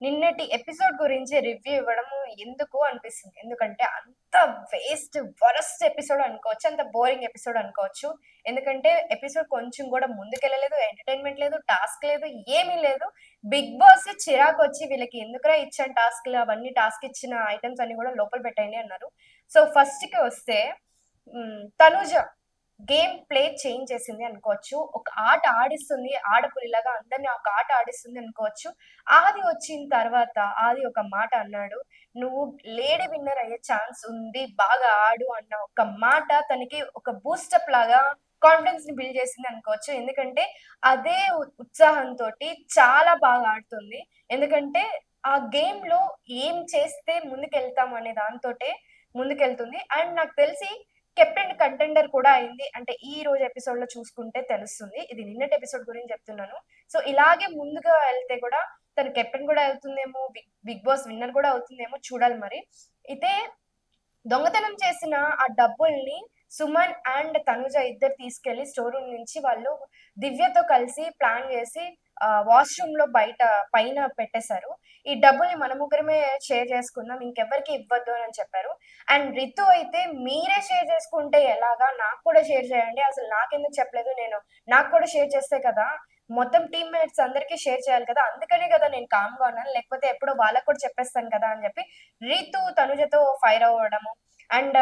నిన్నటి ఎపిసోడ్ గురించి రివ్యూ ఇవ్వడము ఎందుకు అనిపిస్తుంది. ఎందుకంటే అంత వరస్ట్ ఎపిసోడ్ అనుకోవచ్చు. అంత బోరింగ్ ఎపిసోడ్ అనుకోవచ్చు. ఎందుకంటే ఎపిసోడ్ కొంచెం గూడా ముందుకెళ్ళలేదు. ఎంటర్‌టైన్‌మెంట్ లేదు. టాస్క్ లేదు. ఏమీ లేదు. బిగ్ బాసే చిరాకొచ్చి వీళ్ళకి ఎందుకురా ఇచ్చాను టాస్క్‌లు అవన్నీ టాస్క్ ఇచ్చిన ఐటెమ్స్ అన్నీ గూడా లోపల పెట్టేయండి అన్నారు. సో, ఫస్ట్‌కి వస్తే తనూజ గేమ్ ప్లే చేంజ్ చేసింది అనుకోవచ్చు. ఒక ఆట ఆడిస్తుంది. ఆడపులిలాగా అందరిని ఒక ఆట ఆడిస్తుంది అనుకోవచ్చు. ఆది వచ్చిన తర్వాత ఆది ఒక మాట అన్నాడు. "నువ్వు లేడీ విన్నర్ అయ్యే ఛాన్స్ ఉంది. బాగా ఆడు" అన్న ఒక మాట తనకి ఒక బూస్టప్ లాగా కాన్ఫిడెన్స్‌ని బిల్డ్ చేసింది అనుకోవచ్చు. ఎందుకంటే అదే ఉత్సాహంతోటి చాలా బాగా ఆడుతుంది. ఎందుకంటే ఆ గేమ్‌లో ఏం చేస్తే ముందుకెళ్తాం అనే దాంతోటే ముందుకెళ్తుంది. అండ్ నాకు తెలిసి కెప్టెన్ కంటెండర్ కూడా అయింది. అంటే ఈ రోజు ఎపిసోడ్‌లో చూసుకుంటే తెలుస్తుంది. ఇది నిన్నటి ఎపిసోడ్ గురించి చెప్తున్నాను. సో, ఇలాగే ముందుగా ఎళ్తే కూడా తను కెప్టెన్ కూడా అవుతుందేమో, బిగ్ బాస్ విన్నర్ కూడా అవుతుందేమో చూడాలి మరి. అయితే దొంగతనం చేసిన ఆ డబ్బుల్ని సుమన్ అండ్ తనుజ ఇద్దరు తీసుకెళ్ళి స్టోర్ రూమ్ నుంచి వాళ్ళు దివ్యతో కలిసి ప్లాన్ చేసి వాష్‌రూమ్‌లో పైన పెట్టేశారు. ఈ డబ్బుల్ని మన ముగ్గురమే షేర్ చేసుకుందాం. ఇంకెవ్వరికీ ఇవ్వద్దు అని చెప్పారు. అండ్ రితు అయితే మీరే షేర్ చేసుకుంటే ఎలాగా? నాకు కూడా షేర్ చేయండి. అసలు నాకెందుకు చెప్పలేదు? నాకు కూడా షేర్ చేస్తే కదా! మొత్తం టీమ్‌మేట్స్ అందరికి షేర్ చేయాలి కదా! అందుకనే కదా నేను కామ్‌గా ఉన్నాను. లేకపోతే ఎప్పుడో వాళ్ళకి కూడా చెప్పేస్తాను కదా! అని చెప్పి రీతు తనుజతో ఫైర్ అవ్వడము. అండ్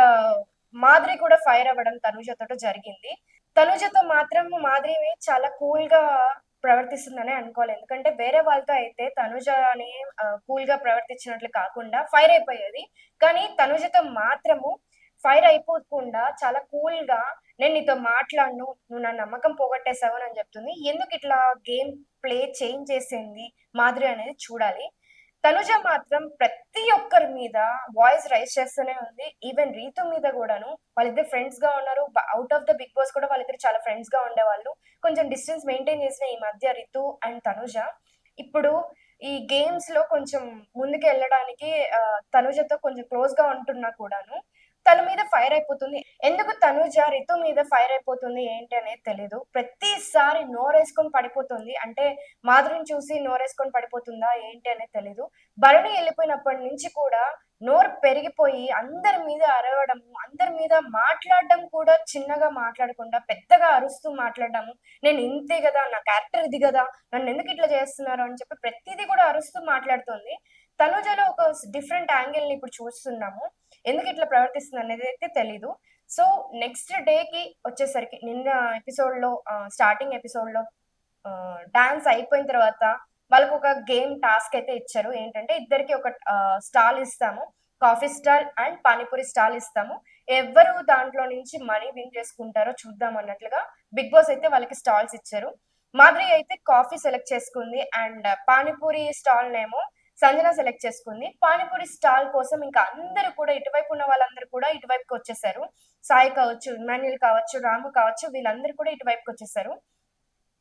మాధురి కూడా ఫైర్ అవ్వడం తనుజతోటి జరిగింది. తనుజతో మాత్రం మాధురి చాలా కూల్‌గా ప్రవర్తిస్తుందనే అనుకోవాలి. ఎందుకంటే వేరే వాళ్ళతో అయితే తనుజని కూల్‌గా ప్రవర్తించినట్లు కాకుండా ఫైర్ అయిపోయేది. కానీ తనుజతో మాత్రము ఫైర్ అయిపోకుండా చాలా కూల్‌గా నేను నీతో మాట్లాడను. నువ్వు నా నమ్మకం పోగొట్టేసావు అని చెప్తుంది. ఎందుకిట్లా గేమ్ ప్లే చేంజ్ చేసింది మాధురి అనేది చూడాలి. తనుజ మాత్రం ప్రతి ఒక్కరి మీద వాయిస్ రైజ్ చేస్తూనే ఉంది. ఈవెన్ రీతు మీద గూడాను. వాళ్ళిద్దరు ఫ్రెండ్స్‌గా ఉన్నారు. Out of the Bigg Boss కూడా వాళ్ళిద్దరు చాలా ఫ్రెండ్స్‌గా ఉండేవాళ్ళు. కొంచెం డిస్టెన్స్ మెయింటైన్ చేసిన ఈ మధ్య రితు అండ్ తనుజ. ఇప్పుడు ఈ గేమ్స్‌లో కొంచెం ముందుకెళ్ళడానికి తనుజతో కొంచెం క్లోజ్‌గా ఉంటున్నా కూడాను. తన మీద ఫైర్ అయిపోతుంది. ఎందుకు తనుజ రితు మీద ఫైర్ అయిపోతుంది ఏంటి అనేది తెలీదు. ప్రతిసారి నోరేసుకొని పడిపోతుంది. అంటే మాధురిని చూసి నోరేసుకొని పడిపోతుందా ఏంటి అనేది తెలీదు. భరణి ఎళ్ళిపోయినప్పటి నుంచి కూడా నోరు పెరిగిపోయి అందరి మీద అరవడము, అందరి మీద మాట్లాడడం కూడా చిన్నగా మాట్లాడకుండా పెద్దగా అరుస్తూ మాట్లాడడము. నేను ఇంతే గదా! నా క్యారెక్టర్ ఇది గదా! నన్నెందుకు ఇట్లా చేస్తున్నారు అని చెప్పి ప్రతీది కూడా అరుస్తూ మాట్లాడుతుంది. తనుజలో ఒక డిఫరెంట్ యాంగిల్‌ని ఇప్పుడు చూస్తున్నాము. ఎందుకు ఇట్లా ప్రవర్తిస్తుంది అనేదైతే తెలీదు. సో, నెక్స్ట్ డేకి వచ్చేసరికి నిన్న ఎపిసోడ్‌లో స్టార్టింగ్ ఎపిసోడ్‌లో డాన్స్ అయిపోయిన తర్వాత వాళ్ళకొక గేమ్ టాస్క్ అయితే ఇచ్చారు. ఏంటంటే ఇద్దరికి ఒక స్టాల్ ఇస్తాము. Coffee stall and panipuri stall ఇస్తాము. ఎవ్వరు దాంట్లో నుంచి మనీ విన్ చేసుకుంటారో చూద్దాం అన్నట్లుగా బిగ్ బాస్ అయితే వాళ్ళకి స్టాల్స్ ఇచ్చారు. మాధురి అయితే కాఫీ సెలెక్ట్ చేసుకుంది. అండ్ పానీపూరి స్టాల్‌నేమో సంజన సెలెక్ట్ చేసుకుంది. పానీపూరి స్టాల్ కోసం ఇంకా అందరూ కూడా ఇటువైపు ఉన్న వాళ్ళందరూ కూడా ఇటువైపుకొచ్చేసారు. సాయి కావచ్చు, ఇమాన్యుయల్ కావచ్చు, రాము కావచ్చు వీళ్ళందరూ కూడా ఇటువైపుకొచ్చేసారు.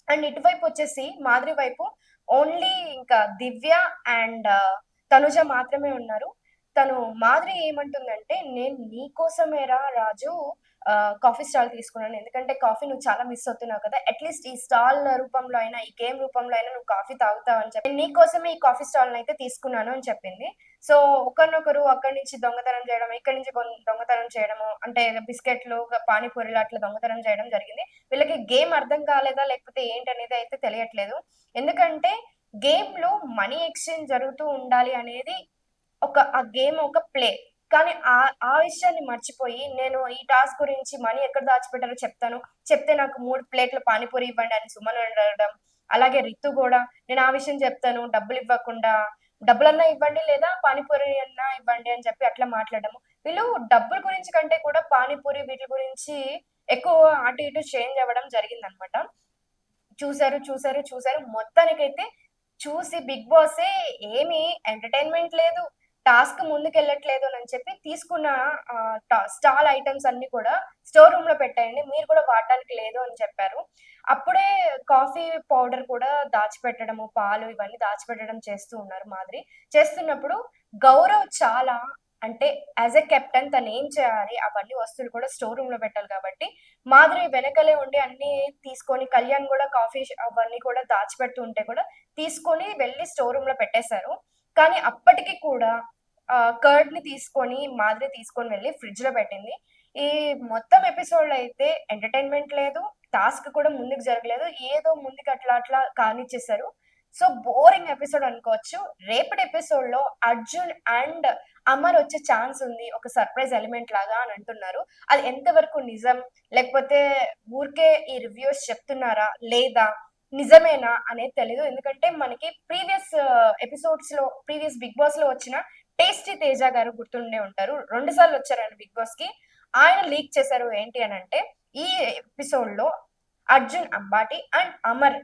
అండ్ ఇటువైపొచ్చేసి మాధురి వైపు ఓన్లీ ఇంకా దివ్య అండ్ తనుజ మాత్రమే ఉన్నారు. తను మాధురి ఏమంటుందంటే, "నేను నీ కోసమేరా రాజు కాఫీ స్టాల్ తీసుకున్నాను. ఎందుకంటే కాఫీ నువ్వు చాలా మిస్ అవుతున్నావు కదా! అట్‌లీస్ట్ ఈ స్టాల్ రూపంలో అయినా, ఈ గేమ్ రూపంలో అయినా నువ్వు కాఫీ తాగుతావు అని చెప్పి, నేను నీ కోసమే ఈ కాఫీ స్టాల్‌నయితే తీసుకున్నాను" అని చెప్పింది. సో, ఒకరినొకరు అక్కడి నుంచి దొంగతనం చేయడం, ఇక్కడి నుంచి దొంగతనం చేయడము, అంటే బిస్కెట్‌లు, పానీపూరిలు అట్లా దొంగతనం చేయడం జరిగింది. వీళ్ళకి గేమ్ అర్థం కాలేదా? లేకపోతే ఏంటనేది అయితే తెలియట్లేదు. ఎందుకంటే గేమ్‌లో మనీ ఎక్స్‌చేంజ్ జరుగుతూ ఉండాలి అనేది ఆ గేమ్ ఒక ప్లే. కానీ ఆ విషయాన్ని మర్చిపోయి నేను ఈ టాస్క్ గురించి మనీ ఎక్కడ దాచిపెట్టారో చెప్తాను. చెప్తే నాకు 3 ప్లేట్‌ల పానీపూరి ఇవ్వండి అని సుమన్ అడగడం. అలాగే రితు గూడా నేను ఆ విషయం చెప్తాను డబ్బులివ్వకుండా డబ్బులన్నా ఇవ్వండి లేదా పానీపూరి అన్నా ఇవ్వండి అని చెప్పి అట్లా మాట్లాడడము. వీళ్ళు డబ్బుల గురించి కంటే కూడా పానీపూరి వీటి గురించి ఎక్కువ అటు ఇటు చేంజ్ అవ్వడం జరిగిందనమాట. చూసారు. మొత్తానికైతే చూసి బిగ్ బాసే ఏమి ఎంటర్‌టైన్‌మెంట్ లేదు. టాస్క్ ముందుకెళ్ళట్లేదు అని చెప్పి తీసుకున్న స్టాల్ ఐటెమ్స్ అన్నీ కూడా స్టోర్ రూమ్‌లో పెట్టేయండి. మీరు కూడా వాడడానికి లేదు అని చెప్పారు. అప్పుడే కాఫీ పౌడర్ కూడా దాచిపెట్టడము, పాలు ఇవన్నీ దాచిపెట్టడం చేస్తూ ఉన్నారు మాధురి. చేస్తున్నప్పుడు గౌరవ్ చాలా అంటే యాస్ ఎ కెప్టెన్ తనేం చేయాలి? అవన్నీ వస్తువులు కూడా స్టోర్ రూమ్‌లో పెట్టాలి కాబట్టి మాధురి వెనకలే ఉండి అన్నీ తీసుకొని కళ్యాణ్ గూడా కాఫీ అవన్నీ కూడా దాచిపెడుతూ ఉంటే కూడా తీసుకొని వెళ్లి స్టోర్ రూమ్‌లో పెట్టేశారు. కానీ అప్పటికి కూడా కర్డ్‌ని తీసుకొని మాధురి తీసుకొని వెళ్లి ఫ్రిడ్జ్‌లో పెట్టింది. ఈ మొత్తం ఎపిసోడ్‌లో అయితే ఎంటర్‌టైన్‌మెంట్ లేదు. టాస్క్ కూడా ముందుకు జరగలేదు. ఏదో ముందుకు అట్లా అట్లా కానిచ్చేసారు. సో, బోరింగ్ ఎపిసోడ్ అనుకోవచ్చు. రేపటి ఎపిసోడ్‌లో అర్జున్ అండ్ అమర్ వచ్చే ఛాన్స్ ఉంది. ఒక సర్ప్రైజ్ ఎలిమెంట్ లాగా అని అంటున్నారు. అది ఎంతవరకు నిజం? లేకపోతే ఊరికే ఈ రివ్యూవర్స్ చెప్తున్నారా? లేదా? నిజమేనా? అనేది తెలీదు. ఎందుకంటే మనకి ప్రీవియస్ ఎపిసోడ్స్‌లో ప్రీవియస్ 'బిగ్ బాస్‌లో' వచ్చిన 'టేస్టీ తేజ' గారు గుర్తుండే ఉంటారు. 2 సార్లు వచ్చారండి 'బిగ్ బాస్‌కి'. ఆయన లీక్ చేశారు ఏంటి అనంటే, ఈ ఎపిసోడ్‌లో అర్జున్ అంబాటి అండ్ అమర్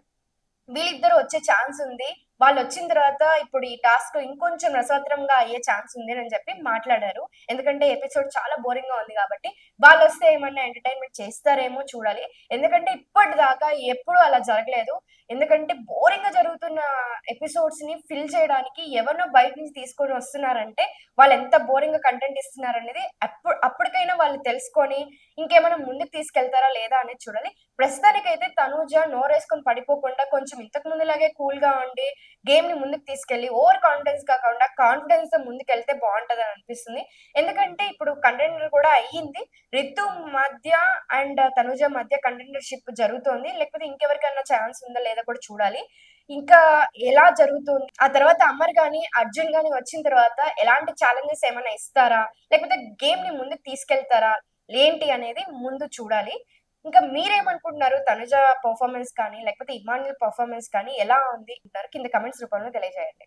వీళ్ళిద్దరూ వచ్చే ఛాన్స్ ఉంది. వాళ్ళొచ్చిన తర్వాత ఇప్పుడు ఈ టాస్క్ ఇంకొంచెం రసవత్తరంగా అయ్యే ఛాన్స్ ఉంది అని చెప్పి మాట్లాడారు. ఎందుకంటే ఎపిసోడ్ చాలా బోరింగ్‌గా ఉంది కాబట్టి. వాళ్ళొస్తే ఏమన్నా ఎంటర్‌టైన్‌మెంట్ చేస్తారేమో చూడాలి. ఎందుకంటే ఇప్పటిదాకా ఎప్పుడూ అలా జరగలేదు. ఎందుకంటే బోరింగ్‌గా జరుగుతున్న ఎపిసోడ్స్‌ని ఫిల్ చేయడానికి ఎవరినో బయట నుంచి తీసుకొని వస్తున్నారంటే వాళ్ళెంత బోరింగ్‌గా కంటెంట్ ఇస్తున్నారనేది అప్పటికైనా వాళ్ళు తెలుసుకొని ఇంకేమైనా ముందుకు తీసుకెళ్తారా లేదా అనేది చూడాలి. ప్రస్తుతానికైతే తనూజ నోరేసుకొని పడిపోకుండా కొంచెం ఇంతకు ముందులాగే కూల్‌గా ఉండి గేమ్‌ని ముందుకు తీసుకెళ్ళి ఓవర్ కాన్ఫిడెన్స్ కాకుండా కాన్ఫిడెన్స్‌తో ముందుకెళ్తే బావుంటదని అనిపిస్తుంది. ఎందుకంటే ఇప్పుడు కంటెండర్ కూడా అయ్యింది. రితు మధ్య అండ్ తనూజ మధ్య కంటెండర్‌షిప్ జరుగుతోంది. లేకపోతే ఇంకెవరికన్నా ఛాన్స్ ఉందా లేదా కూడా చూడాలి. ఇంకా ఎలా జరుగుతుంది? ఆ తర్వాత అమర్ గాని, అర్జున్ గాని వచ్చిన తర్వాత ఎలాంటి ఛాలెంజెస్ ఏమైనా ఇస్తారా? లేకపోతే గేమ్‌ని ముందుకు తీసుకెళ్తారా? ఏంటి అనేది ముందు చూడాలి. ఇంకా మీరేమనుకుంటున్నారు? తనుజ పెర్ఫార్మన్స్ కానీ, లేకపోతే ఇమాన్యుల్ పెర్ఫార్మన్స్ కానీ ఎలా ఉంది అంటారు? కింద కామెంట్స్ రూపంలో తెలియజేయండి.